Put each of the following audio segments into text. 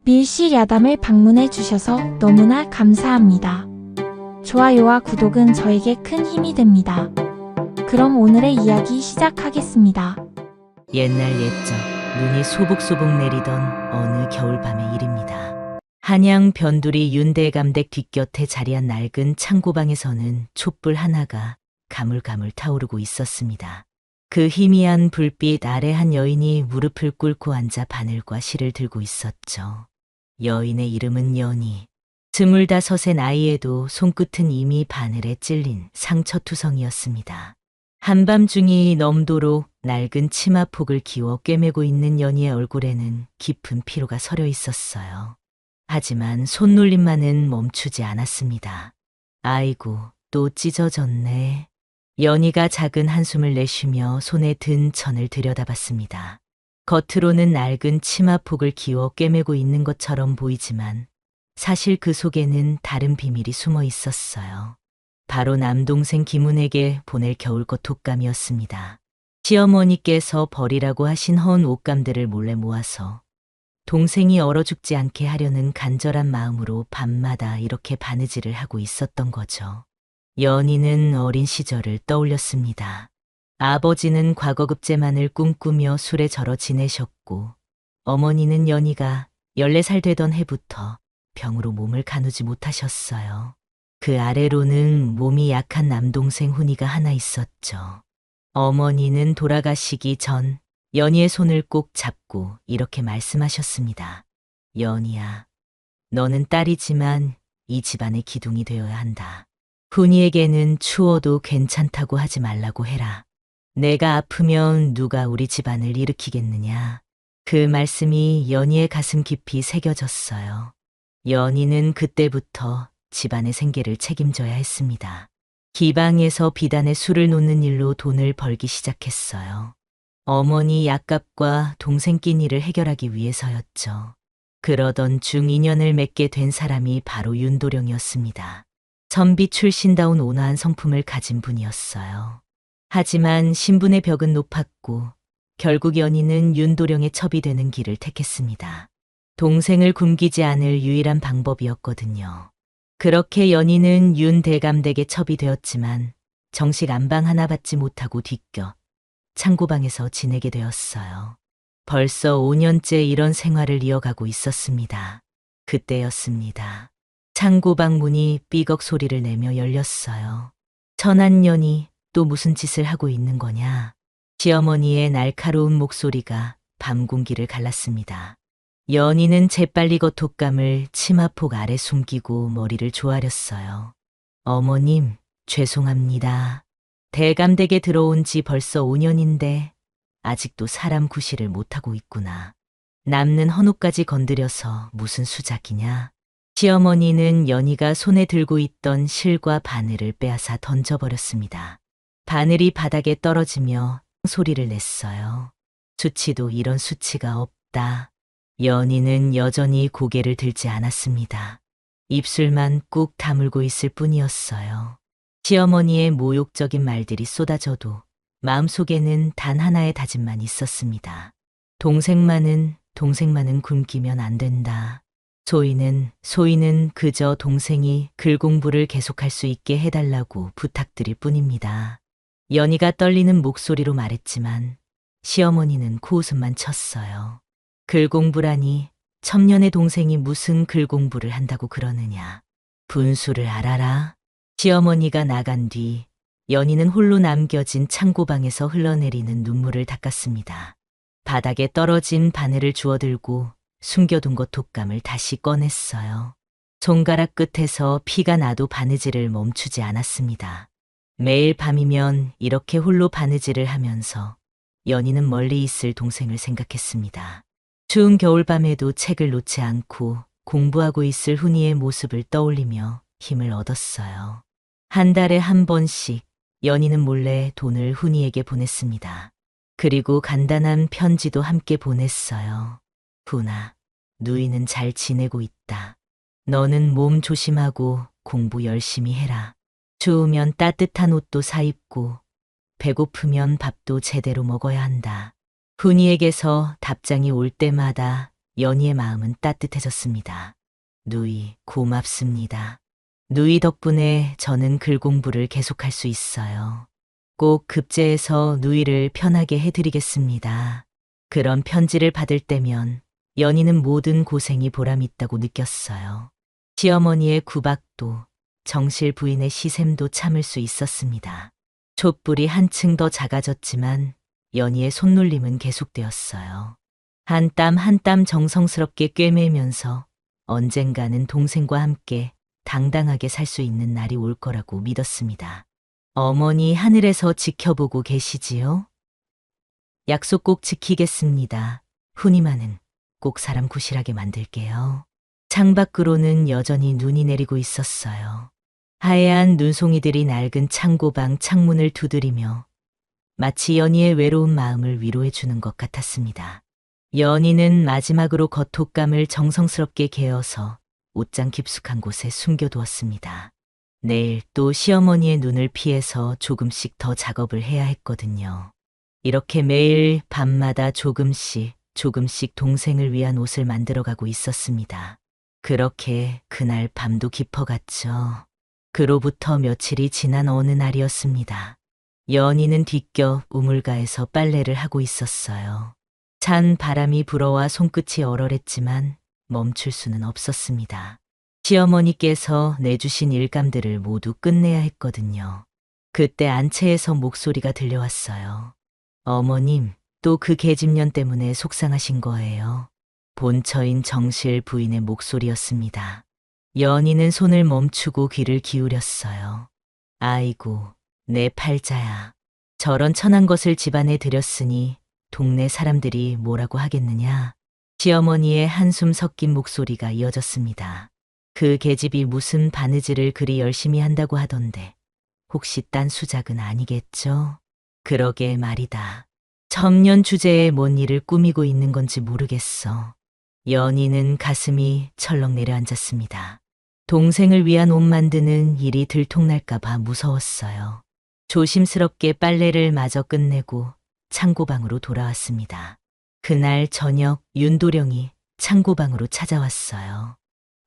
밀실 야담을 방문해 주셔서 너무나 감사합니다. 좋아요와 구독은 저에게 큰 힘이 됩니다. 그럼 오늘의 이야기 시작하겠습니다. 옛날 옛적 눈이 소복소복 내리던 어느 겨울밤의 일입니다. 한양 변두리 윤대감댁 뒷곁에 자리한 낡은 창고방에서는 촛불 하나가 가물가물 타오르고 있었습니다. 그 희미한 불빛 아래 한 여인이 무릎을 꿇고 앉아 바늘과 실을 들고 있었죠. 여인의 이름은 연희. 25의 나이에도 손끝은 이미 바늘에 찔린 상처투성이었습니다. 한밤중이 넘도록 낡은 치마폭을 기워 꿰매고 있는 연희의 얼굴에는 깊은 피로가 서려 있었어요. 하지만 손놀림만은 멈추지 않았습니다. 아이고, 또 찢어졌네. 연희가 작은 한숨을 내쉬며 손에 든 천을 들여다봤습니다. 겉으로는 낡은 치마폭을 기워 꿰매고 있는 것처럼 보이지만 사실 그 속에는 다른 비밀이 숨어 있었어요. 바로 남동생 김운에게 보낼 겨울꽃 톡감이었습니다. 시어머니께서 버리라고 하신 헌 옷감들을 몰래 모아서 동생이 얼어 죽지 않게 하려는 간절한 마음으로 밤마다 이렇게 바느질을 하고 있었던 거죠. 연희는 어린 시절을 떠올렸습니다. 아버지는 과거급제만을 꿈꾸며 술에 절어 지내셨고 어머니는 연희가 14살 되던 해부터 병으로 몸을 가누지 못하셨어요. 그 아래로는 몸이 약한 남동생 훈이가 하나 있었죠. 어머니는 돌아가시기 전 연희의 손을 꼭 잡고 이렇게 말씀하셨습니다. 연희야, 너는 딸이지만 이 집안의 기둥이 되어야 한다. 훈이에게는 추워도 괜찮다고 하지 말라고 해라. 내가 아프면 누가 우리 집안을 일으키겠느냐. 그 말씀이 연희의 가슴 깊이 새겨졌어요. 연희는 그때부터 집안의 생계를 책임져야 했습니다. 기방에서 비단에 술을 놓는 일로 돈을 벌기 시작했어요. 어머니 약값과 동생 끼니를 해결하기 위해서였죠. 그러던 중 인연을 맺게 된 사람이 바로 윤도령이었습니다. 선비 출신다운 온화한 성품을 가진 분이었어요. 하지만 신분의 벽은 높았고 결국 연희는 윤도령의 첩이 되는 길을 택했습니다. 동생을 굶기지 않을 유일한 방법이었거든요. 그렇게 연희는 윤대감댁의 첩이 되었지만 정식 안방 하나 받지 못하고 뒤껴 창고방에서 지내게 되었어요. 벌써 5년째 이런 생활을 이어가고 있었습니다. 그때였습니다. 창고방 문이 삐걱 소리를 내며 열렸어요. 천한년이 또 무슨 짓을 하고 있는 거냐. 시어머니의 날카로운 목소리가 밤 공기를 갈랐습니다. 연희는 재빨리 겉옷감을 치마폭 아래 숨기고 머리를 조아렸어요. 어머님, 죄송합니다. 대감댁에 들어온 지 벌써 5년인데 아직도 사람 구실을 못하고 있구나. 남는 헌옷까지 건드려서 무슨 수작이냐. 시어머니는 연희가 손에 들고 있던 실과 바늘을 빼앗아 던져버렸습니다. 바늘이 바닥에 떨어지며 소리를 냈어요. 수치도 이런 수치가 없다. 연희는 여전히 고개를 들지 않았습니다. 입술만 꾹 다물고 있을 뿐이었어요. 시어머니의 모욕적인 말들이 쏟아져도 마음속에는 단 하나의 다짐만 있었습니다. 동생만은 굶기면 안 된다. 소희는 그저 동생이 글 공부를 계속할 수 있게 해달라고 부탁드릴 뿐입니다. 연희가 떨리는 목소리로 말했지만 시어머니는 코웃음만 쳤어요. 글 공부라니 첩년의 동생이 무슨 글 공부를 한다고 그러느냐. 분수를 알아라. 시어머니가 나간 뒤 연희는 홀로 남겨진 창고방에서 흘러내리는 눈물을 닦았습니다. 바닥에 떨어진 바늘을 주워들고 숨겨둔 겉옷감을 다시 꺼냈어요. 손가락 끝에서 피가 나도 바느질을 멈추지 않았습니다. 매일 밤이면 이렇게 홀로 바느질을 하면서 연희는 멀리 있을 동생을 생각했습니다. 추운 겨울밤에도 책을 놓지 않고 공부하고 있을 훈이의 모습을 떠올리며 힘을 얻었어요. 한 달에 한 번씩 연희는 몰래 돈을 훈이에게 보냈습니다. 그리고 간단한 편지도 함께 보냈어요. 훈아, 누이는 잘 지내고 있다. 너는 몸 조심하고 공부 열심히 해라. 추우면 따뜻한 옷도 사입고 배고프면 밥도 제대로 먹어야 한다. 훈이에게서 답장이 올 때마다 연희의 마음은 따뜻해졌습니다. 누이, 고맙습니다. 누이 덕분에 저는 글 공부를 계속할 수 있어요. 꼭 급제해서 누이를 편하게 해드리겠습니다. 그런 편지를 받을 때면 연희는 모든 고생이 보람있다고 느꼈어요. 시어머니의 구박도 정실 부인의 시샘도 참을 수 있었습니다. 촛불이 한층 더 작아졌지만 연희의 손놀림은 계속되었어요. 한 땀 한 땀 정성스럽게 꿰매면서 언젠가는 동생과 함께 당당하게 살 수 있는 날이 올 거라고 믿었습니다. 어머니 하늘에서 지켜보고 계시지요? 약속 꼭 지키겠습니다. 훈이마는 꼭 사람 구실하게 만들게요. 창밖으로는 여전히 눈이 내리고 있었어요. 하얀 눈송이들이 낡은 창고방 창문을 두드리며 마치 연희의 외로운 마음을 위로해 주는 것 같았습니다. 연희는 마지막으로 겉옷감을 정성스럽게 개어서 옷장 깊숙한 곳에 숨겨두었습니다. 내일 또 시어머니의 눈을 피해서 조금씩 더 작업을 해야 했거든요. 이렇게 매일 밤마다 조금씩 동생을 위한 옷을 만들어가고 있었습니다. 그렇게 그날 밤도 깊어갔죠. 그로부터 며칠이 지난 어느 날이었습니다. 연희는 뒷곁 우물가에서 빨래를 하고 있었어요. 찬 바람이 불어와 손끝이 얼얼했지만 멈출 수는 없었습니다. 시어머니께서 내주신 일감들을 모두 끝내야 했거든요. 그때 안채에서 목소리가 들려왔어요. 어머님, 또 그 계집년 때문에 속상하신 거예요. 본처인 정실 부인의 목소리였습니다. 연희는 손을 멈추고 귀를 기울였어요. 아이고, 내 팔자야. 저런 천한 것을 집안에 들였으니 동네 사람들이 뭐라고 하겠느냐. 시어머니의 한숨 섞인 목소리가 이어졌습니다. 그 계집이 무슨 바느질을 그리 열심히 한다고 하던데 혹시 딴 수작은 아니겠죠? 그러게 말이다. 천년 주제에 뭔 일을 꾸미고 있는 건지 모르겠어. 연희는 가슴이 철렁 내려앉았습니다. 동생을 위한 옷 만드는 일이 들통날까봐 무서웠어요. 조심스럽게 빨래를 마저 끝내고 창고방으로 돌아왔습니다. 그날 저녁 윤도령이 창고방으로 찾아왔어요.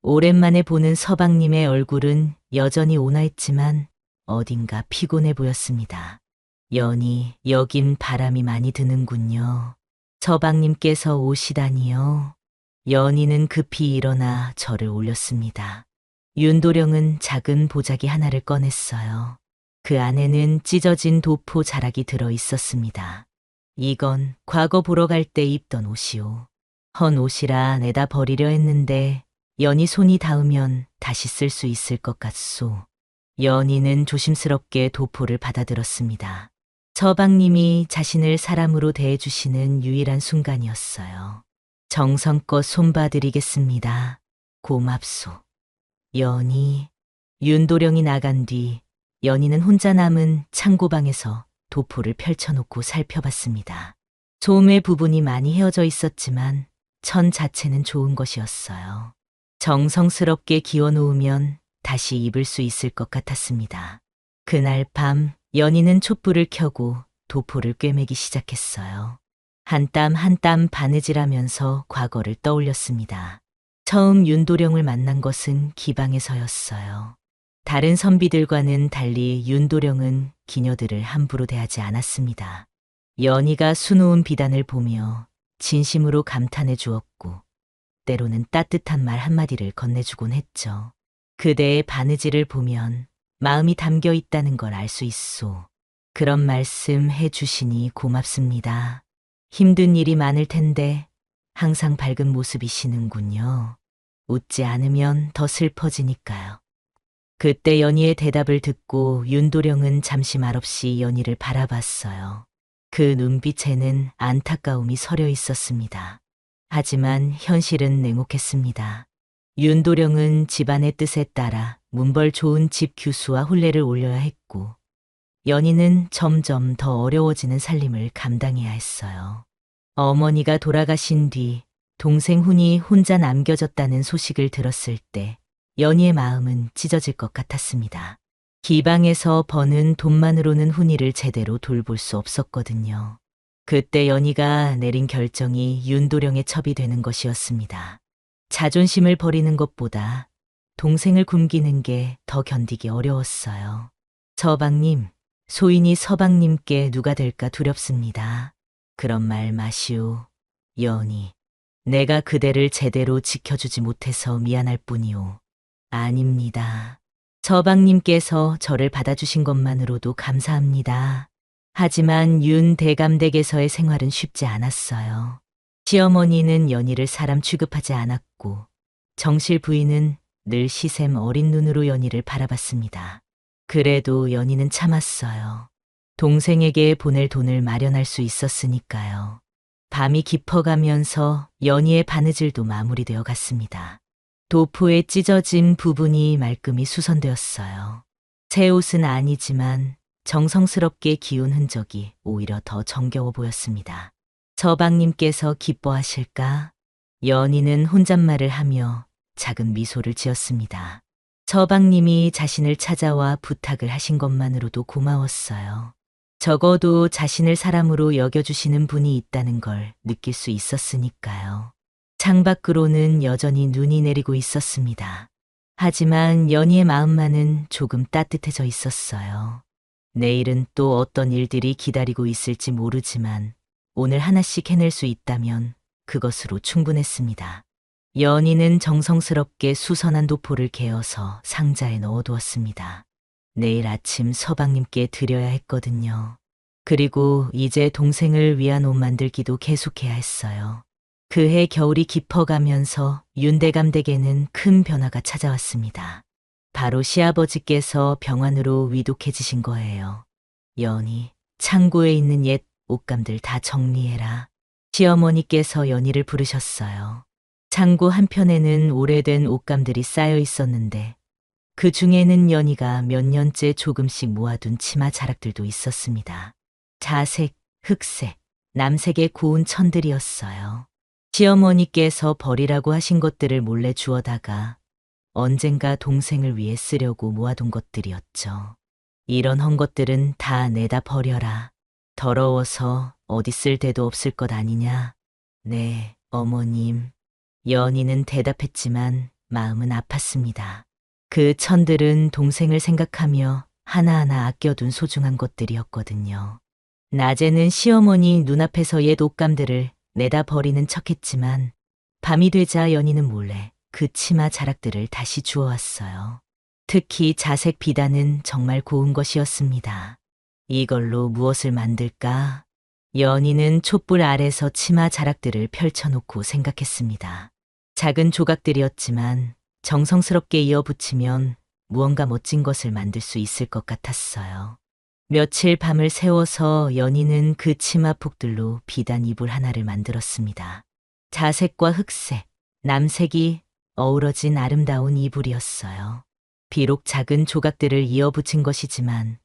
오랜만에 보는 서방님의 얼굴은 여전히 온화했지만 어딘가 피곤해 보였습니다. 연희, 여긴 바람이 많이 드는군요. 서방님께서 오시다니요. 연희는 급히 일어나 절을 올렸습니다. 윤도령은 작은 보자기 하나를 꺼냈어요. 그 안에는 찢어진 도포 자락이 들어 있었습니다. 이건 과거 보러 갈 때 입던 옷이오. 헌 옷이라 내다 버리려 했는데 연희 손이 닿으면 다시 쓸 수 있을 것 같소. 연희는 조심스럽게 도포를 받아들었습니다. 서방님이 자신을 사람으로 대해주시는 유일한 순간이었어요. 정성껏 손봐드리겠습니다. 고맙소. 연희. 윤도령이 나간 뒤 연희는 혼자 남은 창고방에서 도포를 펼쳐놓고 살펴봤습니다. 소매 부분이 많이 헤어져 있었지만 천 자체는 좋은 것이었어요. 정성스럽게 기워놓으면 다시 입을 수 있을 것 같았습니다. 그날 밤 연희는 촛불을 켜고 도포를 꿰매기 시작했어요. 한 땀 한 땀 바느질하면서 과거를 떠올렸습니다. 처음 윤도령을 만난 것은 기방에서였어요. 다른 선비들과는 달리 윤도령은 기녀들을 함부로 대하지 않았습니다. 연희가 수놓은 비단을 보며 진심으로 감탄해 주었고 때로는 따뜻한 말 한마디를 건네주곤 했죠. 그대의 바느질을 보면 마음이 담겨 있다는 걸 알 수 있소. 그런 말씀 해주시니 고맙습니다. 힘든 일이 많을 텐데 항상 밝은 모습이시는군요. 웃지 않으면 더 슬퍼지니까요. 그때 연희의 대답을 듣고 윤도령은 잠시 말없이 연희를 바라봤어요. 그 눈빛에는 안타까움이 서려 있었습니다. 하지만 현실은 냉혹했습니다. 윤도령은 집안의 뜻에 따라 문벌 좋은 집 규수와 혼례를 올려야 했고 연희는 점점 더 어려워지는 살림을 감당해야 했어요. 어머니가 돌아가신 뒤 동생 훈이 혼자 남겨졌다는 소식을 들었을 때 연희의 마음은 찢어질 것 같았습니다. 기방에서 버는 돈만으로는 훈이를 제대로 돌볼 수 없었거든요. 그때 연희가 내린 결정이 윤도령의 첩이 되는 것이었습니다. 자존심을 버리는 것보다 동생을 굶기는 게 더 견디기 어려웠어요. 서방님, 소인이 서방님께 누가 될까 두렵습니다. 그런 말 마시오. 연희, 내가 그대를 제대로 지켜주지 못해서 미안할 뿐이오. 아닙니다. 서방님께서 저를 받아주신 것만으로도 감사합니다. 하지만 윤 대감댁에서의 생활은 쉽지 않았어요. 시어머니는 연희를 사람 취급하지 않았고 정실 부인은 늘 시샘 어린 눈으로 연희를 바라봤습니다. 그래도 연희는 참았어요. 동생에게 보낼 돈을 마련할 수 있었으니까요. 밤이 깊어가면서 연희의 바느질도 마무리되어 갔습니다. 도포에 찢어진 부분이 말끔히 수선되었어요. 새 옷은 아니지만 정성스럽게 기운 흔적이 오히려 더 정겨워 보였습니다. 서방님께서 기뻐하실까? 연희는 혼잣말을 하며 작은 미소를 지었습니다. 서방님이 자신을 찾아와 부탁을 하신 것만으로도 고마웠어요. 적어도 자신을 사람으로 여겨주시는 분이 있다는 걸 느낄 수 있었으니까요. 창밖으로는 여전히 눈이 내리고 있었습니다. 하지만 연희의 마음만은 조금 따뜻해져 있었어요. 내일은 또 어떤 일들이 기다리고 있을지 모르지만 오늘 하나씩 해낼 수 있다면 그것으로 충분했습니다. 연희는 정성스럽게 수선한 도포를 개어서 상자에 넣어두었습니다. 내일 아침 서방님께 드려야 했거든요. 그리고 이제 동생을 위한 옷 만들기도 계속해야 했어요. 그해 겨울이 깊어가면서 윤대감댁에는 큰 변화가 찾아왔습니다. 바로 시아버지께서 병환으로 위독해지신 거예요. 연희, 창고에 있는 옛 옷감들 다 정리해라. 시어머니께서 연희를 부르셨어요. 창고 한편에는 오래된 옷감들이 쌓여 있었는데 그 중에는 연희가 몇 년째 조금씩 모아둔 치마 자락들도 있었습니다. 자색, 흑색, 남색의 고운 천들이었어요. 시어머니께서 버리라고 하신 것들을 몰래 주워다가 언젠가 동생을 위해 쓰려고 모아둔 것들이었죠. 이런 헝것들은 다 내다 버려라. 더러워서 어디 쓸 데도 없을 것 아니냐. 네, 어머님. 연희는 대답했지만 마음은 아팠습니다. 그 천들은 동생을 생각하며 하나하나 아껴둔 소중한 것들이었거든요. 낮에는 시어머니 눈앞에서 옛 옷감들을 내다 버리는 척했지만 밤이 되자 연희는 몰래 그 치마 자락들을 다시 주워왔어요. 특히 자색 비단은 정말 고운 것이었습니다. 이걸로 무엇을 만들까? 연희는 촛불 아래서 치마 자락들을 펼쳐놓고 생각했습니다. 작은 조각들이었지만 정성스럽게 이어붙이면 무언가 멋진 것을 만들 수 있을 것 같았어요. 며칠 밤을 새워서 연희는 그 치마폭들로 비단 이불 하나를 만들었습니다. 자색과 흑색, 남색이 어우러진 아름다운 이불이었어요. 비록 작은 조각들을 이어붙인 것이지만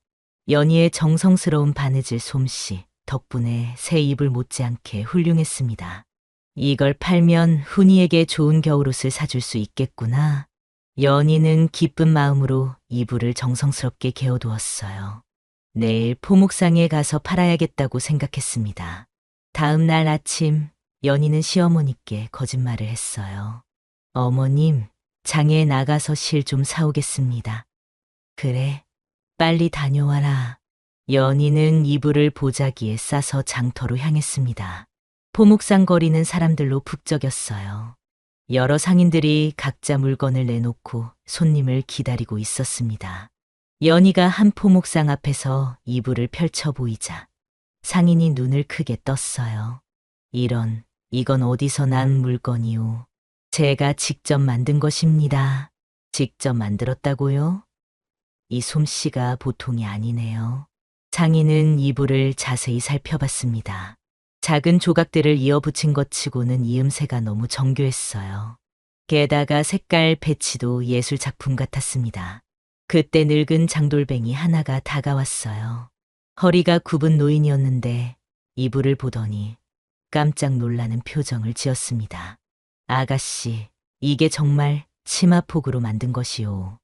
연희의 정성스러운 바느질 솜씨 덕분에 새 이불 못지않게 훌륭했습니다. 이걸 팔면 훈이에게 좋은 겨울옷을 사줄 수 있겠구나. 연희는 기쁜 마음으로 이불을 정성스럽게 개어두었어요. 내일 포목상에 가서 팔아야겠다고 생각했습니다. 다음 날 아침 연희는 시어머니께 거짓말을 했어요. 어머님, 장에 나가서 실 좀 사오겠습니다. 그래, 빨리 다녀와라. 연희는 이불을 보자기에 싸서 장터로 향했습니다. 포목상 거리는 사람들로 북적였어요. 여러 상인들이 각자 물건을 내놓고 손님을 기다리고 있었습니다. 연희가 한 포목상 앞에서 이불을 펼쳐 보이자 상인이 눈을 크게 떴어요. 이건 어디서 난 물건이오. 제가 직접 만든 것입니다. 직접 만들었다고요? 이 솜씨가 보통이 아니네요. 상인은 이불을 자세히 살펴봤습니다. 작은 조각들을 이어붙인 것 치고는 이음새가 너무 정교했어요. 게다가 색깔 배치도 예술 작품 같았습니다. 그때 늙은 장돌뱅이 하나가 다가왔어요. 허리가 굽은 노인이었는데 이불을 보더니 깜짝 놀라는 표정을 지었습니다. 아가씨, 이게 정말 치마폭으로 만든 것이오.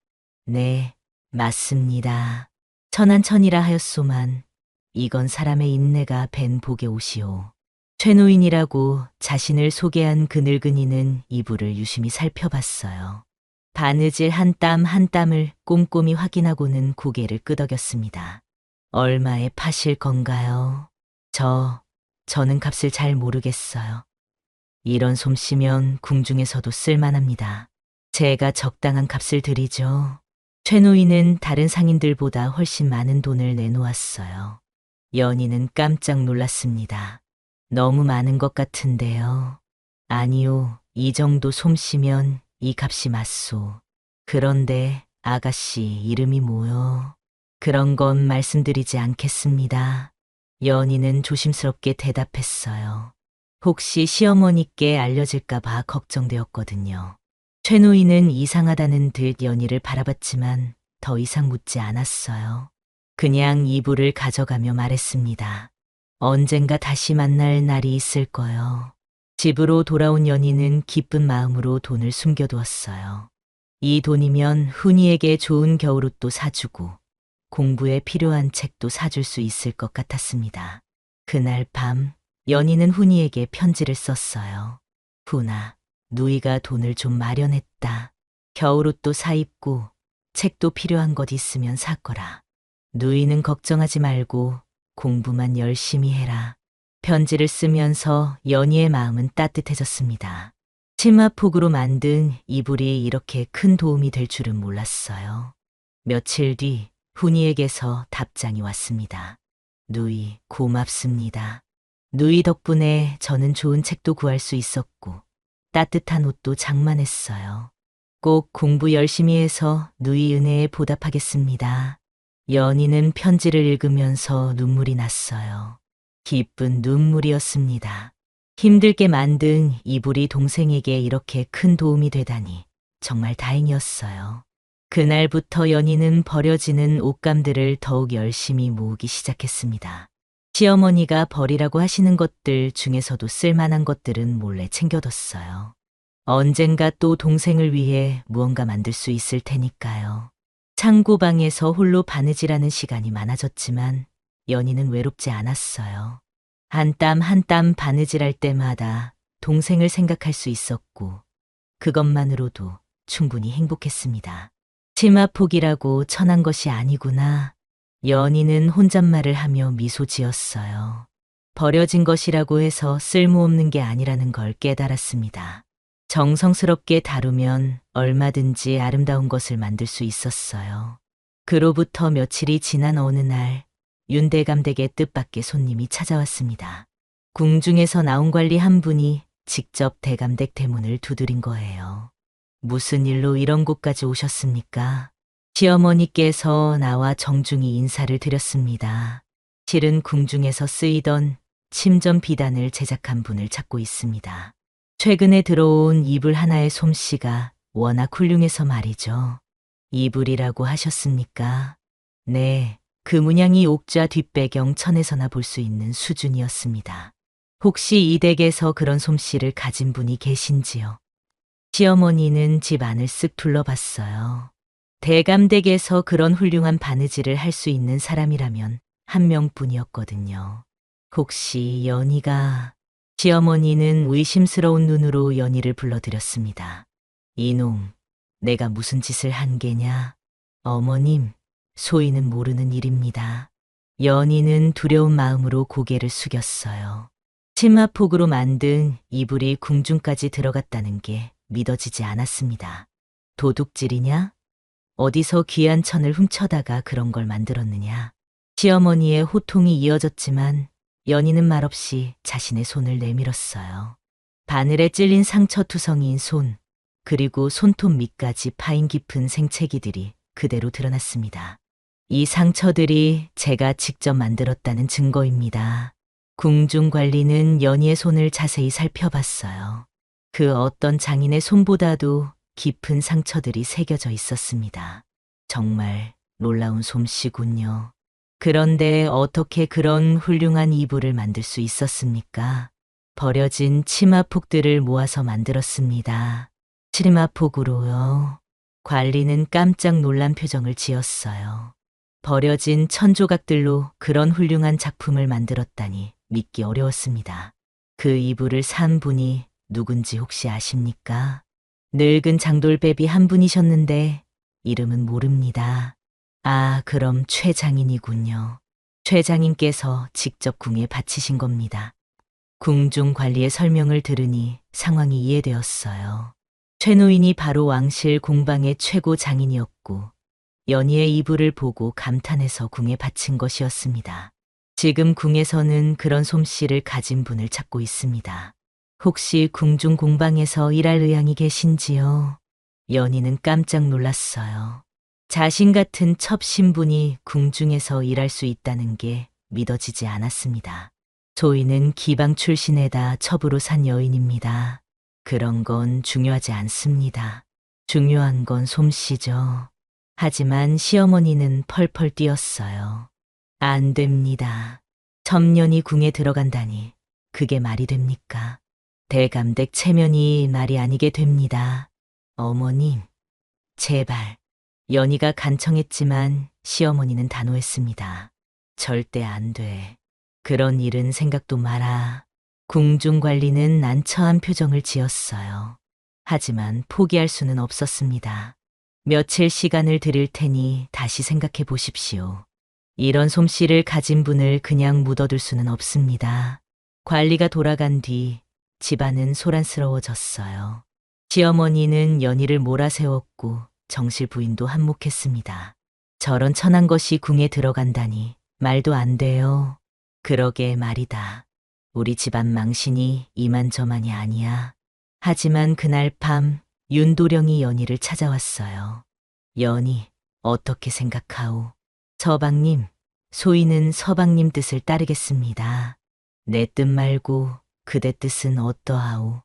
네, 맞습니다. 천한천이라 하였소만 이건 사람의 인내가 밴 복의 옷이오. 최노인이라고 자신을 소개한 그 늙은이는 이불을 유심히 살펴봤어요. 바느질 한 땀 한 땀을 꼼꼼히 확인하고는 고개를 끄덕였습니다. 얼마에 파실 건가요? 저는 값을 잘 모르겠어요. 이런 솜씨면 궁중에서도 쓸만합니다. 제가 적당한 값을 드리죠. 최노인은 다른 상인들보다 훨씬 많은 돈을 내놓았어요. 연희는 깜짝 놀랐습니다. 너무 많은 것 같은데요. 아니요, 이 정도 솜씨면 이 값이 맞소. 그런데 아가씨 이름이 뭐요? 그런 건 말씀드리지 않겠습니다. 연희는 조심스럽게 대답했어요. 혹시 시어머니께 알려질까봐 걱정되었거든요. 최노인은 이상하다는 듯 연희를 바라봤지만 더 이상 묻지 않았어요. 그냥 이불을 가져가며 말했습니다. 언젠가 다시 만날 날이 있을 거요. 집으로 돌아온 연희는 기쁜 마음으로 돈을 숨겨두었어요. 이 돈이면 훈이에게 좋은 겨울옷도 사주고 공부에 필요한 책도 사줄 수 있을 것 같았습니다. 그날 밤 연희는 훈이에게 편지를 썼어요. 훈아, 누이가 돈을 좀 마련했다. 겨울옷도 사입고 책도 필요한 것 있으면 사거라. 누이는 걱정하지 말고 공부만 열심히 해라. 편지를 쓰면서 연희의 마음은 따뜻해졌습니다. 치마폭으로 만든 이불이 이렇게 큰 도움이 될 줄은 몰랐어요. 며칠 뒤 훈이에게서 답장이 왔습니다. 누이, 고맙습니다. 누이 덕분에 저는 좋은 책도 구할 수 있었고 따뜻한 옷도 장만했어요. 꼭 공부 열심히 해서 누이 은혜에 보답하겠습니다. 연희는 편지를 읽으면서 눈물이 났어요. 기쁜 눈물이었습니다. 힘들게 만든 이불이 동생에게 이렇게 큰 도움이 되다니 정말 다행이었어요. 그날부터 연희는 버려지는 옷감들을 더욱 열심히 모으기 시작했습니다. 시어머니가 버리라고 하시는 것들 중에서도 쓸만한 것들은 몰래 챙겨뒀어요. 언젠가 또 동생을 위해 무언가 만들 수 있을 테니까요. 창고방에서 홀로 바느질하는 시간이 많아졌지만 연희는 외롭지 않았어요. 한 땀 한 땀 바느질할 때마다 동생을 생각할 수 있었고 그것만으로도 충분히 행복했습니다. 치마폭이라고 천한 것이 아니구나. 연희는 혼잣말을 하며 미소 지었어요. 버려진 것이라고 해서 쓸모없는 게 아니라는 걸 깨달았습니다. 정성스럽게 다루면 얼마든지 아름다운 것을 만들 수 있었어요. 그로부터 며칠이 지난 어느 날 윤대감댁의 뜻밖의 손님이 찾아왔습니다. 궁중에서 나온 관리 한 분이 직접 대감댁 대문을 두드린 거예요. 무슨 일로 이런 곳까지 오셨습니까? 시어머니께서 나와 정중히 인사를 드렸습니다. 실은 궁중에서 쓰이던 침전 비단을 제작한 분을 찾고 있습니다. 최근에 들어온 이불 하나의 솜씨가 워낙 훌륭해서 말이죠. 이불이라고 하셨습니까? 네, 그 문양이 옥좌 뒷배경 천에서나 볼 수 있는 수준이었습니다. 혹시 이 댁에서 그런 솜씨를 가진 분이 계신지요? 시어머니는 집 안을 쓱 둘러봤어요. 대감댁에서 그런 훌륭한 바느질을 할 수 있는 사람이라면 한 명뿐이었거든요. 혹시 연희가... 시어머니는 의심스러운 눈으로 연희를 불러들였습니다. 이놈, 내가 무슨 짓을 한 게냐? 어머님, 소인은 모르는 일입니다. 연희는 두려운 마음으로 고개를 숙였어요. 치마폭으로 만든 이불이 궁중까지 들어갔다는 게 믿어지지 않았습니다. 도둑질이냐? 어디서 귀한 천을 훔쳐다가 그런 걸 만들었느냐? 시어머니의 호통이 이어졌지만 연희는 말없이 자신의 손을 내밀었어요. 바늘에 찔린 상처투성이인 손, 그리고 손톱 밑까지 파인 깊은 생채기들이 그대로 드러났습니다. 이 상처들이 제가 직접 만들었다는 증거입니다. 궁중 관리는 연희의 손을 자세히 살펴봤어요. 그 어떤 장인의 손보다도 깊은 상처들이 새겨져 있었습니다. 정말 놀라운 솜씨군요. 그런데 어떻게 그런 훌륭한 이불을 만들 수 있었습니까? 버려진 치마폭들을 모아서 만들었습니다. 치마폭으로요. 관리는 깜짝 놀란 표정을 지었어요. 버려진 천조각들로 그런 훌륭한 작품을 만들었다니 믿기 어려웠습니다. 그 이불을 산 분이 누군지 혹시 아십니까? 늙은 장돌배비 한 분이셨는데 이름은 모릅니다. 아, 그럼 최장인이군요. 최장인께서 직접 궁에 바치신 겁니다. 궁중 관리의 설명을 들으니 상황이 이해되었어요. 최 노인이 바로 왕실 공방의 최고 장인이었고 연희의 이불을 보고 감탄해서 궁에 바친 것이었습니다. 지금 궁에서는 그런 솜씨를 가진 분을 찾고 있습니다. 혹시 궁중 공방에서 일할 의향이 계신지요? 연희는 깜짝 놀랐어요. 자신 같은 첩 신분이 궁중에서 일할 수 있다는 게 믿어지지 않았습니다. 소인은 기방 출신에다 첩으로 산 여인입니다. 그런 건 중요하지 않습니다. 중요한 건 솜씨죠. 하지만 시어머니는 펄펄 뛰었어요. 안 됩니다. 첩년이 궁에 들어간다니 그게 말이 됩니까? 대감댁 체면이 말이 아니게 됩니다. 어머님, 제발. 연희가 간청했지만 시어머니는 단호했습니다. 절대 안 돼. 그런 일은 생각도 마라. 궁중 관리는 난처한 표정을 지었어요. 하지만 포기할 수는 없었습니다. 며칠 시간을 드릴 테니 다시 생각해 보십시오. 이런 솜씨를 가진 분을 그냥 묻어둘 수는 없습니다. 관리가 돌아간 뒤 집안은 소란스러워졌어요. 시어머니는 연희를 몰아세웠고 정실 부인도 한몫했습니다. 저런 천한 것이 궁에 들어간다니 말도 안 돼요. 그러게 말이다. 우리 집안 망신이 이만저만이 아니야. 하지만 그날 밤 윤도령이 연희를 찾아왔어요. 연희, 어떻게 생각하오? 서방님, 소인은 서방님 뜻을 따르겠습니다. 내 뜻 말고 그대 뜻은 어떠하오?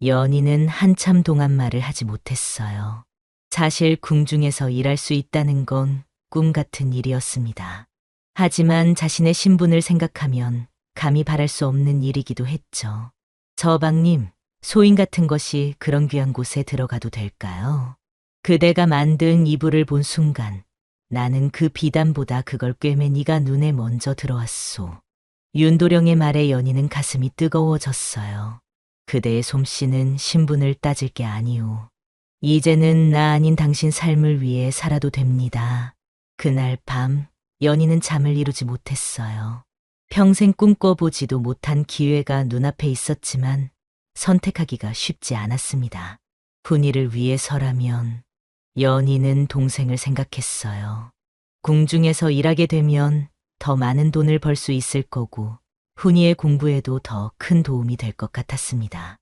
연희는 한참 동안 말을 하지 못했어요. 사실 궁중에서 일할 수 있다는 건 꿈 같은 일이었습니다. 하지만 자신의 신분을 생각하면 감히 바랄 수 없는 일이기도 했죠. 서방님, 소인 같은 것이 그런 귀한 곳에 들어가도 될까요? 그대가 만든 이불을 본 순간 나는 그 비단보다 그걸 꿰매 네가 눈에 먼저 들어왔소. 윤도령의 말에 연희는 가슴이 뜨거워졌어요. 그대의 솜씨는 신분을 따질 게 아니오. 이제는 나 아닌 당신 삶을 위해 살아도 됩니다. 그날 밤 연희는 잠을 이루지 못했어요. 평생 꿈꿔보지도 못한 기회가 눈앞에 있었지만 선택하기가 쉽지 않았습니다. 분이를 위해서라면 연희는 동생을 생각했어요. 궁중에서 일하게 되면 더 많은 돈을 벌 수 있을 거고 훈이의 공부에도 더 큰 도움이 될 것 같았습니다.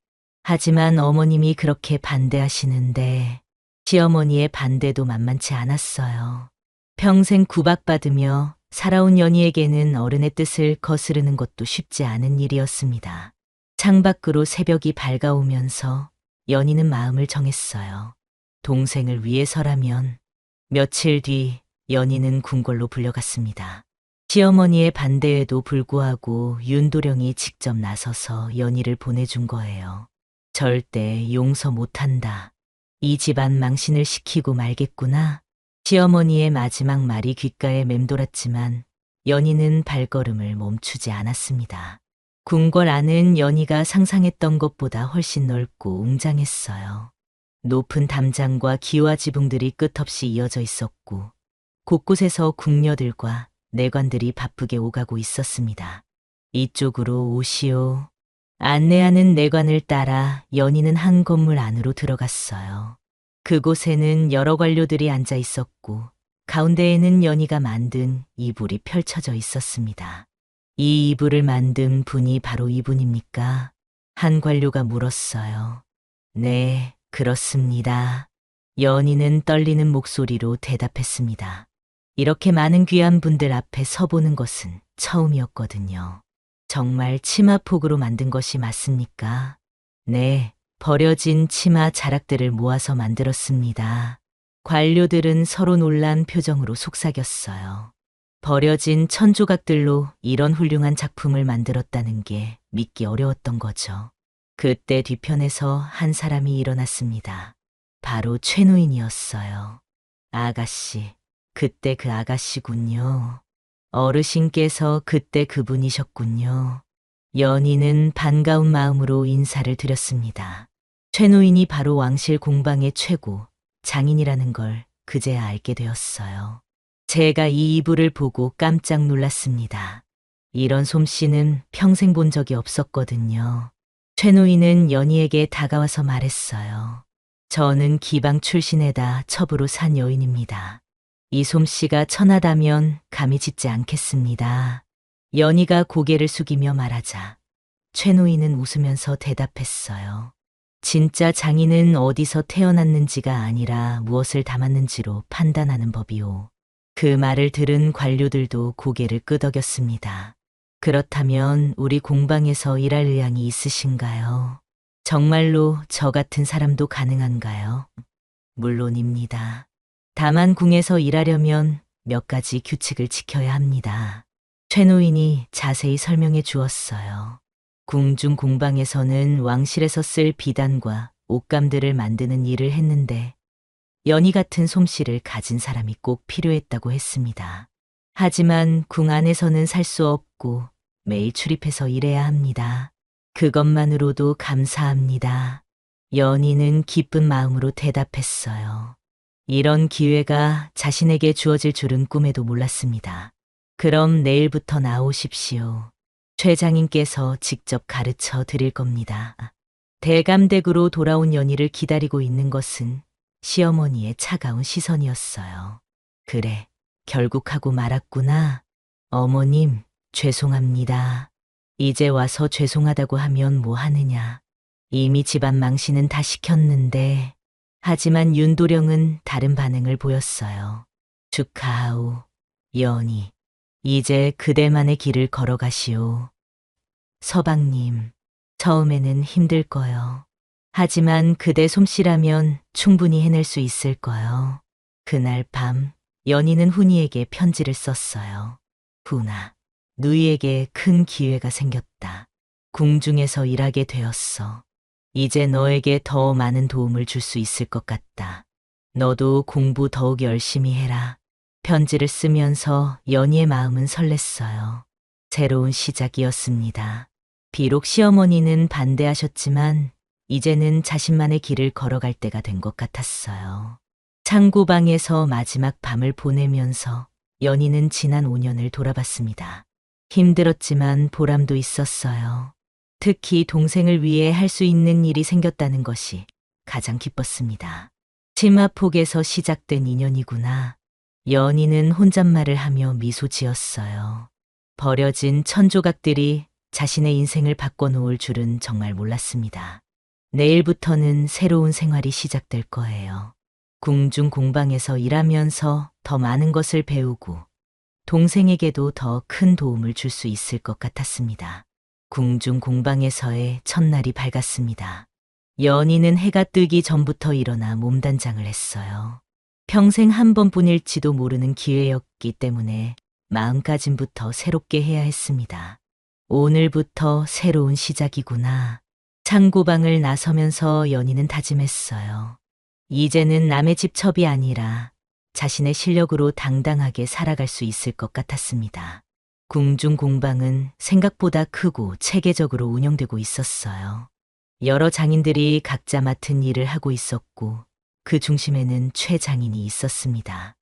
하지만 어머님이 그렇게 반대하시는데 시어머니의 반대도 만만치 않았어요. 평생 구박받으며 살아온 연희에게는 어른의 뜻을 거스르는 것도 쉽지 않은 일이었습니다. 창밖으로 새벽이 밝아오면서 연희는 마음을 정했어요. 동생을 위해서라면. 며칠 뒤 연희는 궁궐로 불려갔습니다. 시어머니의 반대에도 불구하고 윤도령이 직접 나서서 연희를 보내준 거예요. 절대 용서 못한다. 이 집안 망신을 시키고 말겠구나. 시어머니의 마지막 말이 귓가에 맴돌았지만 연희는 발걸음을 멈추지 않았습니다. 궁궐 안은 연희가 상상했던 것보다 훨씬 넓고 웅장했어요. 높은 담장과 기와 지붕들이 끝없이 이어져 있었고 곳곳에서 궁녀들과 내관들이 바쁘게 오가고 있었습니다. 이쪽으로 오시오. 안내하는 내관을 따라 연희는 한 건물 안으로 들어갔어요. 그곳에는 여러 관료들이 앉아 있었고 가운데에는 연희가 만든 이불이 펼쳐져 있었습니다. 이 이불을 만든 분이 바로 이분입니까? 한 관료가 물었어요. 네, 그렇습니다. 연희는 떨리는 목소리로 대답했습니다. 이렇게 많은 귀한 분들 앞에 서보는 것은 처음이었거든요. 정말 치마폭으로 만든 것이 맞습니까? 네, 버려진 치마 자락들을 모아서 만들었습니다. 관료들은 서로 놀란 표정으로 속삭였어요. 버려진 천조각들로 이런 훌륭한 작품을 만들었다는 게 믿기 어려웠던 거죠. 그때 뒤편에서 한 사람이 일어났습니다. 바로 최노인이었어요. 아가씨, 그때 그 아가씨군요. 어르신께서 그때 그분이셨군요. 연희는 반가운 마음으로 인사를 드렸습니다. 최 노인이 바로 왕실 공방의 최고 장인이라는 걸 그제야 알게 되었어요. 제가 이 이불을 보고 깜짝 놀랐습니다. 이런 솜씨는 평생 본 적이 없었거든요. 최 노인은 연희에게 다가와서 말했어요. 저는 기방 출신에다 첩으로 산 여인입니다. 이 솜씨가 천하다면 감히 짓지 않겠습니다. 연희가 고개를 숙이며 말하자 최 노인은 웃으면서 대답했어요. 진짜 장인은 어디서 태어났는지가 아니라 무엇을 담았는지로 판단하는 법이오. 그 말을 들은 관료들도 고개를 끄덕였습니다. 그렇다면 우리 공방에서 일할 의향이 있으신가요? 정말로 저 같은 사람도 가능한가요? 물론입니다. 다만 궁에서 일하려면 몇 가지 규칙을 지켜야 합니다. 최 노인이 자세히 설명해 주었어요. 궁중 공방에서는 왕실에서 쓸 비단과 옷감들을 만드는 일을 했는데 연희 같은 솜씨를 가진 사람이 꼭 필요했다고 했습니다. 하지만 궁 안에서는 살 수 없고 매일 출입해서 일해야 합니다. 그것만으로도 감사합니다. 연희는 기쁜 마음으로 대답했어요. 이런 기회가 자신에게 주어질 줄은 꿈에도 몰랐습니다. 그럼 내일부터 나오십시오. 최 장인께서 직접 가르쳐 드릴 겁니다. 대감댁으로 돌아온 연희를 기다리고 있는 것은 시어머니의 차가운 시선이었어요. 그래, 결국 하고 말았구나. 어머님, 죄송합니다. 이제 와서 죄송하다고 하면 뭐 하느냐. 이미 집안 망신은 다 시켰는데. 하지만 윤도령은 다른 반응을 보였어요. 축하하오, 연희. 이제 그대만의 길을 걸어가시오. 서방님, 처음에는 힘들 거요. 하지만 그대 솜씨라면 충분히 해낼 수 있을 거요. 그날 밤, 연희는 훈이에게 편지를 썼어요. 훈아, 누이에게 큰 기회가 생겼다. 궁중에서 일하게 되었어. 이제 너에게 더 많은 도움을 줄 수 있을 것 같다. 너도 공부 더욱 열심히 해라. 편지를 쓰면서 연희의 마음은 설렜어요. 새로운 시작이었습니다. 비록 시어머니는 반대하셨지만 이제는 자신만의 길을 걸어갈 때가 된 것 같았어요. 창고방에서 마지막 밤을 보내면서 연희는 지난 5년을 돌아봤습니다. 힘들었지만 보람도 있었어요. 특히 동생을 위해 할 수 있는 일이 생겼다는 것이 가장 기뻤습니다. 치마폭에서 시작된 인연이구나. 연희는 혼잣말을 하며 미소 지었어요. 버려진 천조각들이 자신의 인생을 바꿔놓을 줄은 정말 몰랐습니다. 내일부터는 새로운 생활이 시작될 거예요. 궁중 공방에서 일하면서 더 많은 것을 배우고 동생에게도 더 큰 도움을 줄 수 있을 것 같았습니다. 궁중 공방에서의 첫날이 밝았습니다. 연희는 해가 뜨기 전부터 일어나 몸단장을 했어요. 평생 한 번뿐일지도 모르는 기회였기 때문에 마음가짐부터 새롭게 해야 했습니다. 오늘부터 새로운 시작이구나. 창고방을 나서면서 연희는 다짐했어요. 이제는 남의 집 첩이 아니라 자신의 실력으로 당당하게 살아갈 수 있을 것 같았습니다. 궁중 공방은 생각보다 크고 체계적으로 운영되고 있었어요. 여러 장인들이 각자 맡은 일을 하고 있었고 그 중심에는 최 장인이 있었습니다.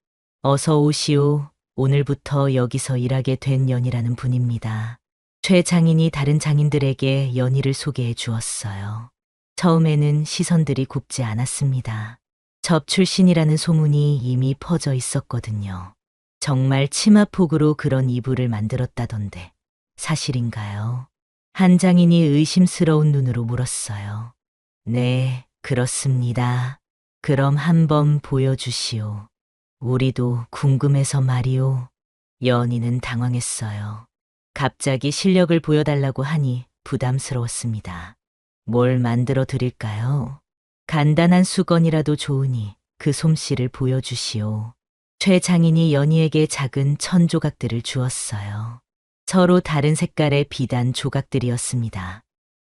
어서 오시오. 오늘부터 여기서 일하게 된 연희라는 분입니다. 최 장인이 다른 장인들에게 연희를 소개해 주었어요. 처음에는 시선들이 굽지 않았습니다. 첩 출신이라는 소문이 이미 퍼져 있었거든요. 정말 치마폭으로 그런 이불을 만들었다던데 사실인가요? 한 장인이 의심스러운 눈으로 물었어요. 네, 그렇습니다. 그럼 한번 보여주시오. 우리도 궁금해서 말이오. 연희는 당황했어요. 갑자기 실력을 보여달라고 하니 부담스러웠습니다. 뭘 만들어 드릴까요? 간단한 수건이라도 좋으니 그 솜씨를 보여주시오. 최 장인이 연희에게 작은 천 조각들을 주었어요. 서로 다른 색깔의 비단 조각들이었습니다.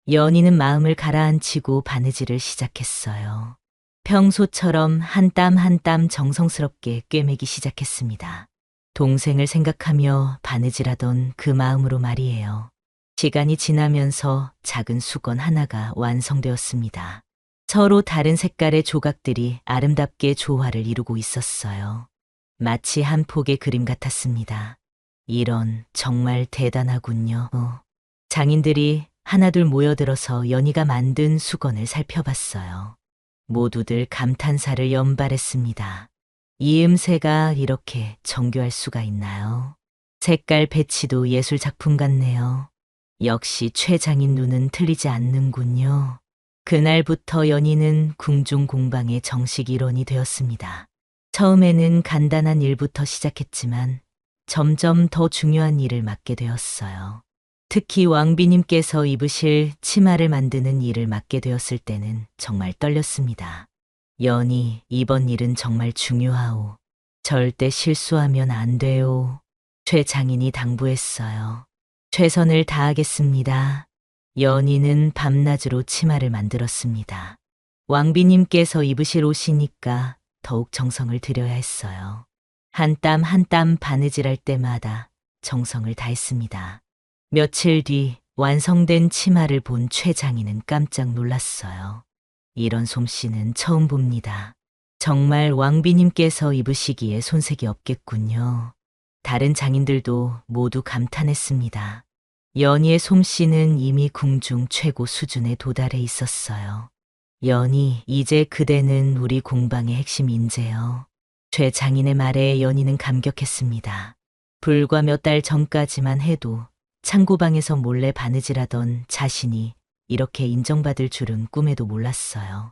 연희는 마음을 가라앉히고 바느질을 시작했어요. 평소처럼 한 땀 한 땀 정성스럽게 꿰매기 시작했습니다. 동생을 생각하며 바느질하던 그 마음으로 말이에요. 시간이 지나면서 작은 수건 하나가 완성되었습니다. 서로 다른 색깔의 조각들이 아름답게 조화를 이루고 있었어요. 마치 한 폭의 그림 같았습니다. 이런 정말 대단하군요. 장인들이 하나둘 모여들어서 연희가 만든 수건을 살펴봤어요. 모두들 감탄사를 연발했습니다. 이 음새가 이렇게 정교할 수가 있나요? 색깔 배치도 예술 작품 같네요. 역시 최장인 눈은 틀리지 않는군요. 그날부터 연희는 궁중 공방의 정식 일원이 되었습니다. 처음에는 간단한 일부터 시작했지만 점점 더 중요한 일을 맡게 되었어요. 특히 왕비님께서 입으실 치마를 만드는 일을 맡게 되었을 때는 정말 떨렸습니다. 연희, 이번 일은 정말 중요하오. 절대 실수하면 안 돼요. 최 장인이 당부했어요. 최선을 다하겠습니다. 연희는 밤낮으로 치마를 만들었습니다. 왕비님께서 입으실 옷이니까 더욱 정성을 들여야 했어요. 한 땀 한 땀 바느질할 때마다 정성을 다했습니다. 며칠 뒤 완성된 치마를 본 최 장인은 깜짝 놀랐어요. 이런 솜씨는 처음 봅니다. 정말 왕비님께서 입으시기에 손색이 없겠군요. 다른 장인들도 모두 감탄했습니다. 연희의 솜씨는 이미 궁중 최고 수준에 도달해 있었어요. 연희, 이제 그대는 우리 공방의 핵심 인재요. 최 장인의 말에 연희는 감격했습니다. 불과 몇 달 전까지만 해도 창고방에서 몰래 바느질하던 자신이 이렇게 인정받을 줄은 꿈에도 몰랐어요.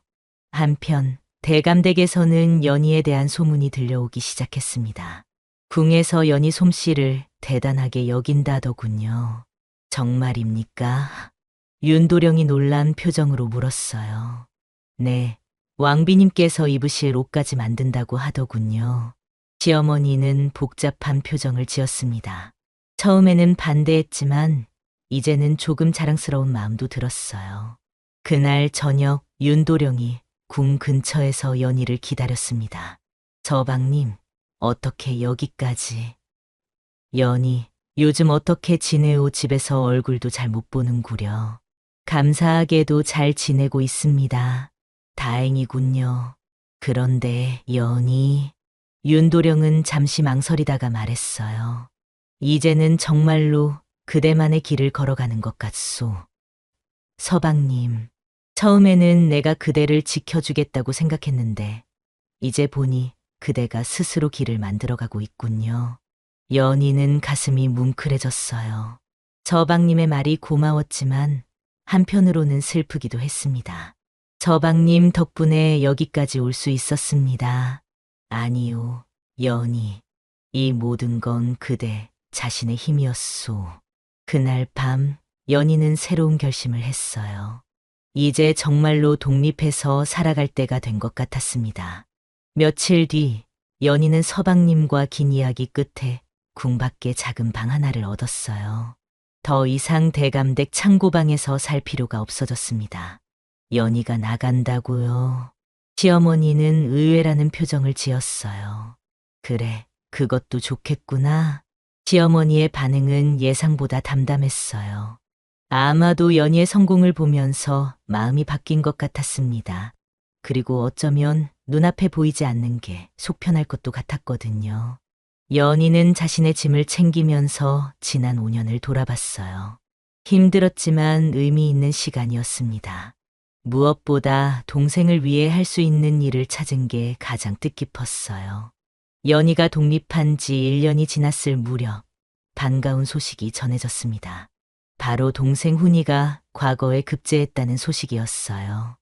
한편 대감댁에서는 연희에 대한 소문이 들려오기 시작했습니다. 궁에서 연희 솜씨를 대단하게 여긴다더군요. 정말입니까? 윤도령이 놀란 표정으로 물었어요. 네, 왕비님께서 입으실 옷까지 만든다고 하더군요. 시어머니는 복잡한 표정을 지었습니다. 처음에는 반대했지만 이제는 조금 자랑스러운 마음도 들었어요. 그날 저녁 윤도령이 궁 근처에서 연희를 기다렸습니다. 서방님, 어떻게 여기까지? 연희, 요즘 어떻게 지내오? 집에서 얼굴도 잘 못 보는구려. 감사하게도 잘 지내고 있습니다. 다행이군요. 그런데 연희, 윤도령은 잠시 망설이다가 말했어요. 이제는 정말로 그대만의 길을 걸어가는 것 같소. 서방님, 처음에는 내가 그대를 지켜주겠다고 생각했는데 이제 보니 그대가 스스로 길을 만들어가고 있군요. 연희는 가슴이 뭉클해졌어요. 서방님의 말이 고마웠지만 한편으로는 슬프기도 했습니다. 서방님 덕분에 여기까지 올 수 있었습니다. 아니요, 연희. 이 모든 건 그대 자신의 힘이었소. 그날 밤 연희는 새로운 결심을 했어요. 이제 정말로 독립해서 살아갈 때가 된 것 같았습니다. 며칠 뒤 연희는 서방님과 긴 이야기 끝에 궁 밖에 작은 방 하나를 얻었어요. 더 이상 대감댁 창고방에서 살 필요가 없어졌습니다. 연희가 나간다고요. 시어머니는 의외라는 표정을 지었어요. 그래, 그것도 좋겠구나. 시어머니의 반응은 예상보다 담담했어요. 아마도 연희의 성공을 보면서 마음이 바뀐 것 같았습니다. 그리고 어쩌면 눈앞에 보이지 않는 게 속편할 것도 같았거든요. 연희는 자신의 짐을 챙기면서 지난 5년을 돌아봤어요. 힘들었지만 의미 있는 시간이었습니다. 무엇보다 동생을 위해 할 수 있는 일을 찾은 게 가장 뜻깊었어요. 연희가 독립한 지 1년이 지났을 무렵 반가운 소식이 전해졌습니다. 바로 동생 훈이가 과거에 급제했다는 소식이었어요.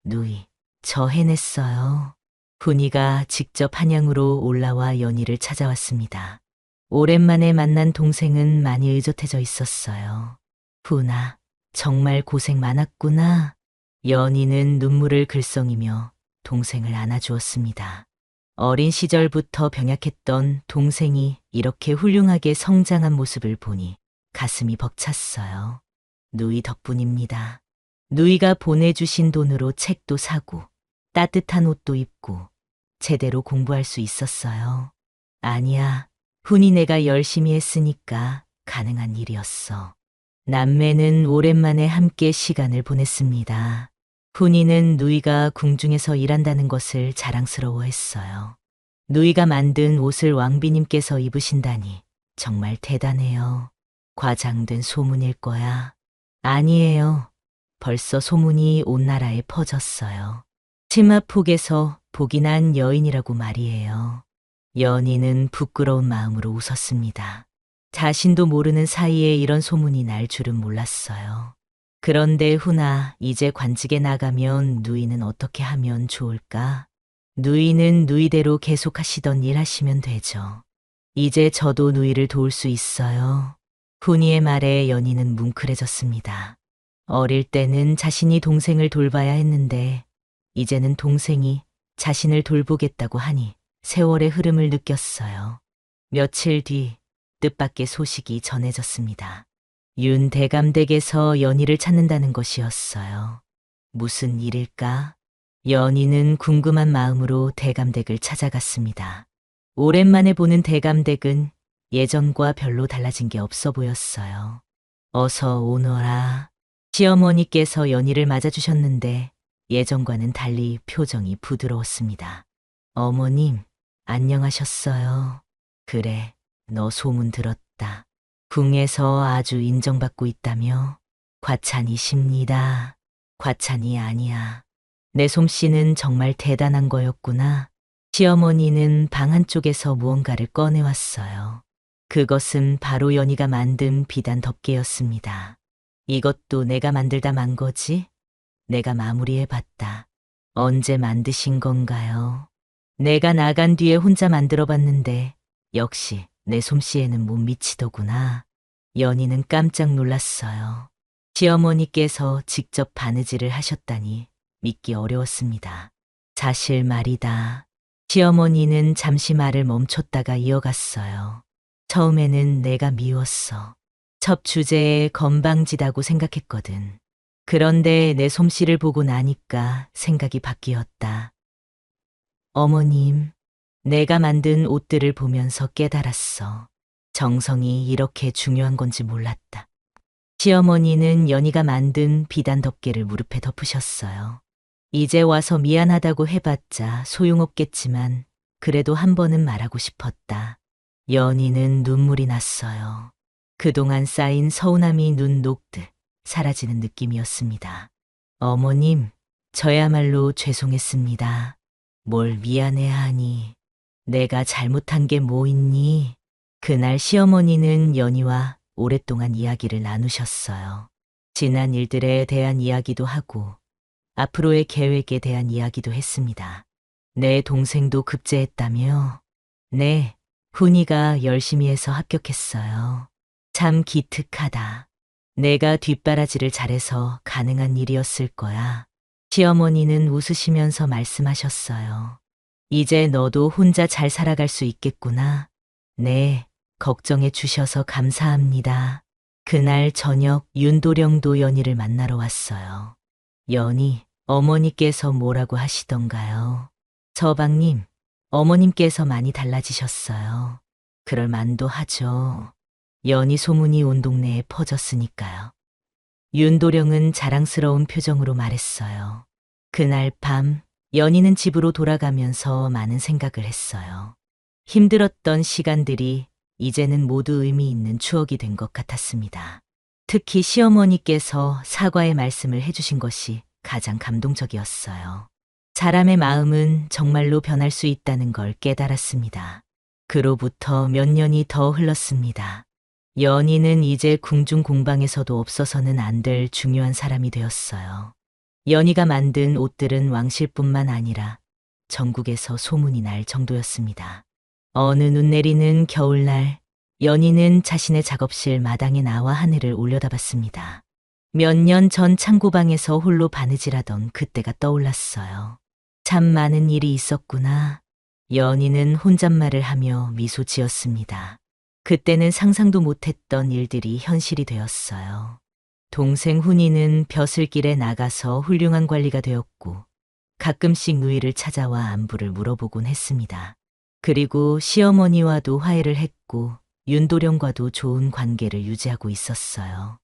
누이, 저 해냈어요. 훈이가 직접 한양으로 올라와 연희를 찾아왔습니다. 오랜만에 만난 동생은 많이 의젓해져 있었어요. 훈아, 정말 고생 많았구나. 연희는 눈물을 글썽이며 동생을 안아주었습니다. 어린 시절부터 병약했던 동생이 이렇게 훌륭하게 성장한 모습을 보니 가슴이 벅찼어요. 누이 덕분입니다. 누이가 보내주신 돈으로 책도 사고 따뜻한 옷도 입고 제대로 공부할 수 있었어요. 아니야, 훈이 내가 열심히 했으니까 가능한 일이었어. 남매는 오랜만에 함께 시간을 보냈습니다. 훈이는 누이가 궁중에서 일한다는 것을 자랑스러워했어요. 누이가 만든 옷을 왕비님께서 입으신다니 정말 대단해요. 과장된 소문일 거야. 아니에요. 벌써 소문이 온 나라에 퍼졌어요. 치마폭에서 복이 난 여인이라고 말이에요. 연희는 부끄러운 마음으로 웃었습니다. 자신도 모르는 사이에 이런 소문이 날 줄은 몰랐어요. 그런데 훈아, 이제 관직에 나가면 누이는 어떻게 하면 좋을까? 누이는 누이대로 계속하시던 일 하시면 되죠. 이제 저도 누이를 도울 수 있어요. 훈이의 말에 연희는 뭉클해졌습니다. 어릴 때는 자신이 동생을 돌봐야 했는데 이제는 동생이 자신을 돌보겠다고 하니 세월의 흐름을 느꼈어요. 며칠 뒤 뜻밖의 소식이 전해졌습니다. 윤 대감댁에서 연희를 찾는다는 것이었어요. 무슨 일일까? 연희는 궁금한 마음으로 대감댁을 찾아갔습니다. 오랜만에 보는 대감댁은 예전과 별로 달라진 게 없어 보였어요. 어서 오너라. 시어머니께서 연희를 맞아주셨는데 예전과는 달리 표정이 부드러웠습니다. 어머님, 안녕하셨어요. 그래, 너 소문 들었다. 궁에서 아주 인정받고 있다며? 과찬이십니다. 과찬이 아니야. 내 솜씨는 정말 대단한 거였구나. 시어머니는 방 한쪽에서 무언가를 꺼내왔어요. 그것은 바로 연희가 만든 비단 덮개였습니다. 이것도 내가 만들다 만 거지? 내가 마무리해봤다. 언제 만드신 건가요? 내가 나간 뒤에 혼자 만들어봤는데 역시 내 솜씨에는 못 미치더구나. 연희는 깜짝 놀랐어요. 시어머니께서 직접 바느질을 하셨다니 믿기 어려웠습니다. 사실 말이다. 시어머니는 잠시 말을 멈췄다가 이어갔어요. 처음에는 내가 미웠어. 첩 주제에 건방지다고 생각했거든. 그런데 내 솜씨를 보고 나니까 생각이 바뀌었다. 어머님, 내가 만든 옷들을 보면서 깨달았어. 정성이 이렇게 중요한 건지 몰랐다. 시어머니는 연희가 만든 비단 덮개를 무릎에 덮으셨어요. 이제 와서 미안하다고 해봤자 소용없겠지만 그래도 한 번은 말하고 싶었다. 연희는 눈물이 났어요. 그동안 쌓인 서운함이 눈 녹듯 사라지는 느낌이었습니다. 어머님, 저야말로 죄송했습니다. 뭘 미안해하니. 내가 잘못한 게 뭐 있니? 그날 시어머니는 연희와 오랫동안 이야기를 나누셨어요. 지난 일들에 대한 이야기도 하고 앞으로의 계획에 대한 이야기도 했습니다. 내 동생도 급제했다며? 네, 훈이가 열심히 해서 합격했어요. 참 기특하다. 내가 뒷바라지를 잘해서 가능한 일이었을 거야. 시어머니는 웃으시면서 말씀하셨어요. 이제 너도 혼자 잘 살아갈 수 있겠구나. 네, 걱정해 주셔서 감사합니다. 그날 저녁 윤도령도 연희를 만나러 왔어요. 연희, 어머니께서 뭐라고 하시던가요? 서방님, 어머님께서 많이 달라지셨어요. 그럴 만도 하죠. 연희 소문이 온 동네에 퍼졌으니까요. 윤도령은 자랑스러운 표정으로 말했어요. 그날 밤 연희는 집으로 돌아가면서 많은 생각을 했어요. 힘들었던 시간들이 이제는 모두 의미 있는 추억이 된 것 같았습니다. 특히 시어머니께서 사과의 말씀을 해주신 것이 가장 감동적이었어요. 사람의 마음은 정말로 변할 수 있다는 걸 깨달았습니다. 그로부터 몇 년이 더 흘렀습니다. 연희는 이제 궁중 공방에서도 없어서는 안 될 중요한 사람이 되었어요. 연희가 만든 옷들은 왕실뿐만 아니라 전국에서 소문이 날 정도였습니다. 어느 눈 내리는 겨울날, 연희는 자신의 작업실 마당에 나와 하늘을 올려다봤습니다. 몇 년 전 창고방에서 홀로 바느질하던 그때가 떠올랐어요. 참 많은 일이 있었구나. 연희는 혼잣말을 하며 미소 지었습니다. 그때는 상상도 못했던 일들이 현실이 되었어요. 동생 훈이는 벼슬길에 나가서 훌륭한 관리가 되었고 가끔씩 누이를 찾아와 안부를 물어보곤 했습니다. 그리고 시어머니와도 화해를 했고 윤도령과도 좋은 관계를 유지하고 있었어요.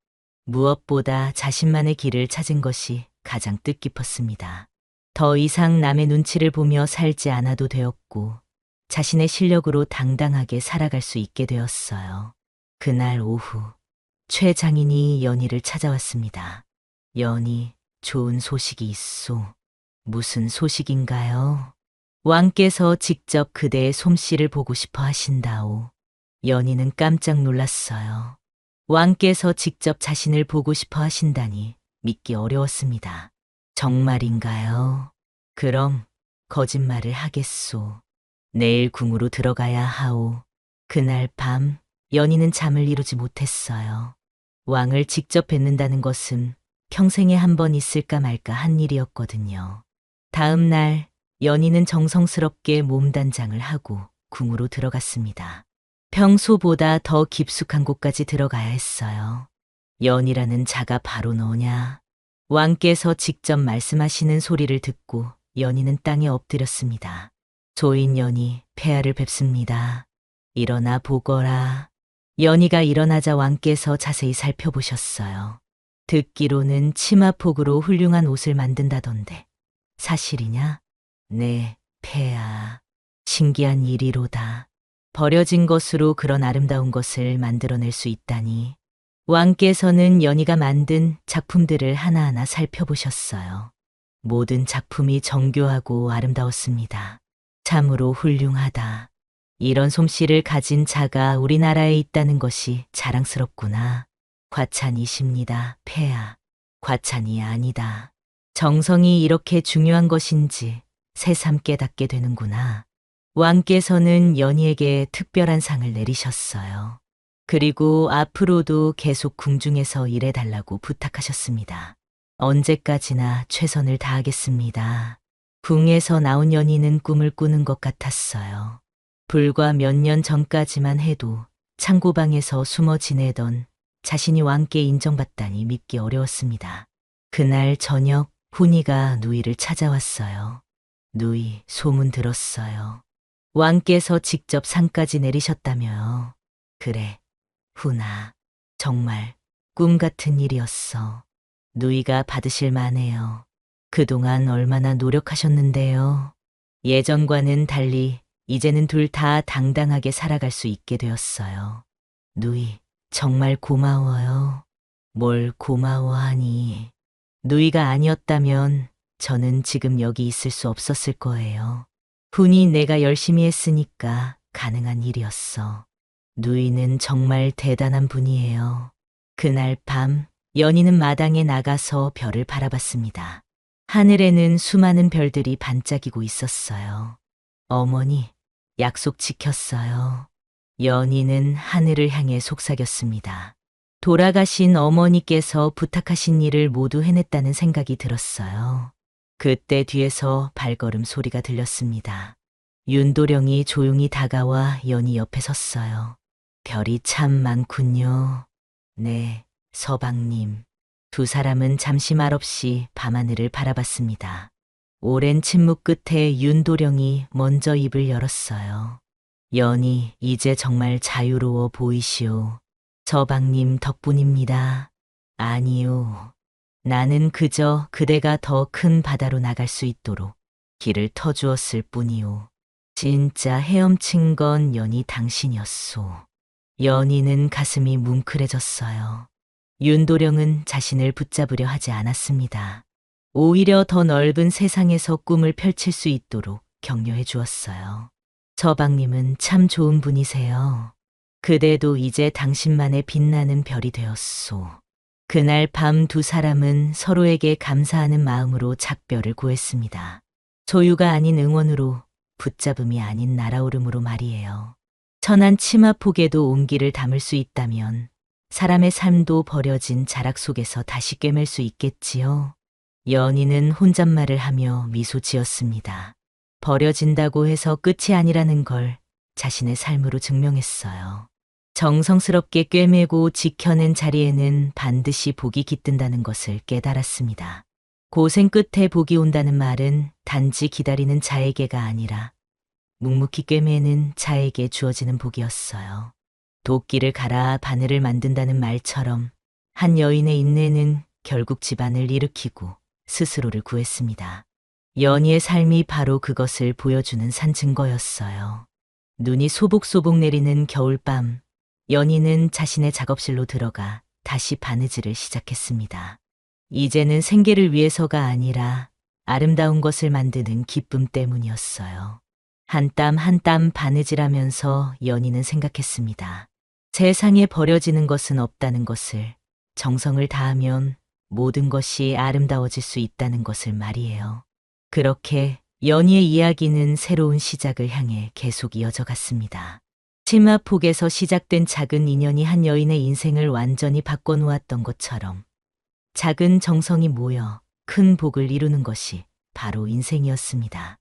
무엇보다 자신만의 길을 찾은 것이 가장 뜻깊었습니다. 더 이상 남의 눈치를 보며 살지 않아도 되었고 자신의 실력으로 당당하게 살아갈 수 있게 되었어요. 그날 오후 최 장인이 연희를 찾아왔습니다. 연희, 좋은 소식이 있소. 무슨 소식인가요? 왕께서 직접 그대의 솜씨를 보고 싶어 하신다오. 연희는 깜짝 놀랐어요. 왕께서 직접 자신을 보고 싶어 하신다니 믿기 어려웠습니다. 정말인가요? 그럼 거짓말을 하겠소. 내일 궁으로 들어가야 하오. 그날 밤 연희는 잠을 이루지 못했어요. 왕을 직접 뵙는다는 것은 평생에 한 번 있을까 말까 한 일이었거든요. 다음 날 연희는 정성스럽게 몸단장을 하고 궁으로 들어갔습니다. 평소보다 더 깊숙한 곳까지 들어가야 했어요. 연희라는 자가 바로 너냐? 왕께서 직접 말씀하시는 소리를 듣고 연희는 땅에 엎드렸습니다. 조인 연희, 폐하를 뵙습니다. 일어나 보거라. 연희가 일어나자 왕께서 자세히 살펴보셨어요. 듣기로는 치마폭으로 훌륭한 옷을 만든다던데 사실이냐? 네, 폐하. 신기한 일이로다. 버려진 것으로 그런 아름다운 것을 만들어낼 수 있다니. 왕께서는 연희가 만든 작품들을 하나하나 살펴보셨어요. 모든 작품이 정교하고 아름다웠습니다. 참으로 훌륭하다. 이런 솜씨를 가진 자가 우리나라에 있다는 것이 자랑스럽구나. 과찬이십니다, 폐하. 과찬이 아니다. 정성이 이렇게 중요한 것인지 새삼 깨닫게 되는구나. 왕께서는 연희에게 특별한 상을 내리셨어요. 그리고 앞으로도 계속 궁중에서 일해달라고 부탁하셨습니다. 언제까지나 최선을 다하겠습니다. 궁에서 나온 연희는 꿈을 꾸는 것 같았어요. 불과 몇 년 전까지만 해도 창고방에서 숨어 지내던 자신이 왕께 인정받다니 믿기 어려웠습니다. 그날 저녁 훈이가 누이를 찾아왔어요. 누이, 소문 들었어요. 왕께서 직접 상까지 내리셨다며요. 그래, 훈아. 정말 꿈 같은 일이었어. 누이가 받으실 만해요. 그동안 얼마나 노력하셨는데요. 예전과는 달리 이제는 둘 다 당당하게 살아갈 수 있게 되었어요. 누이, 정말 고마워요. 뭘 고마워하니. 누이가 아니었다면 저는 지금 여기 있을 수 없었을 거예요. 훈이 내가 열심히 했으니까 가능한 일이었어. 누이는 정말 대단한 분이에요. 그날 밤 연희는 마당에 나가서 별을 바라봤습니다. 하늘에는 수많은 별들이 반짝이고 있었어요. 어머니, 약속 지켰어요. 연희는 하늘을 향해 속삭였습니다. 돌아가신 어머니께서 부탁하신 일을 모두 해냈다는 생각이 들었어요. 그때 뒤에서 발걸음 소리가 들렸습니다. 윤도령이 조용히 다가와 연희 옆에 섰어요. 별이 참 많군요. 네, 서방님. 두 사람은 잠시 말없이 밤하늘을 바라봤습니다. 오랜 침묵 끝에 윤도령이 먼저 입을 열었어요. 연희, 이제 정말 자유로워 보이시오. 서방님 덕분입니다. 아니요. 나는 그저 그대가 더 큰 바다로 나갈 수 있도록 길을 터주었을 뿐이오. 진짜 헤엄친 건 연희 당신이었소. 연희는 가슴이 뭉클해졌어요. 윤도령은 자신을 붙잡으려 하지 않았습니다. 오히려 더 넓은 세상에서 꿈을 펼칠 수 있도록 격려해 주었어요. 서방님은 참 좋은 분이세요. 그대도 이제 당신만의 빛나는 별이 되었소. 그날 밤 두 사람은 서로에게 감사하는 마음으로 작별을 고했습니다. 소유가 아닌 응원으로, 붙잡음이 아닌 날아오름으로 말이에요. 천한 치마폭에도 온기를 담을 수 있다면 사람의 삶도 버려진 자락 속에서 다시 꿰맬 수 있겠지요. 연희는 혼잣말을 하며 미소 지었습니다. 버려진다고 해서 끝이 아니라는 걸 자신의 삶으로 증명했어요. 정성스럽게 꿰매고 지켜낸 자리에는 반드시 복이 깃든다는 것을 깨달았습니다. 고생 끝에 복이 온다는 말은 단지 기다리는 자에게가 아니라 묵묵히 꿰매는 자에게 주어지는 복이었어요. 도끼를 갈아 바늘을 만든다는 말처럼 한 여인의 인내는 결국 집안을 일으키고 스스로를 구했습니다. 연희의 삶이 바로 그것을 보여주는 산 증거였어요. 눈이 소복소복 내리는 겨울밤, 연희는 자신의 작업실로 들어가 다시 바느질을 시작했습니다. 이제는 생계를 위해서가 아니라 아름다운 것을 만드는 기쁨 때문이었어요. 한 땀 한 땀 바느질하면서 연희는 생각했습니다. 세상에 버려지는 것은 없다는 것을, 정성을 다하면 모든 것이 아름다워질 수 있다는 것을 말이에요. 그렇게 연희의 이야기는 새로운 시작을 향해 계속 이어져 갔습니다. 치마폭에서 시작된 작은 인연이 한 여인의 인생을 완전히 바꿔놓았던 것처럼 작은 정성이 모여 큰 복을 이루는 것이 바로 인생이었습니다.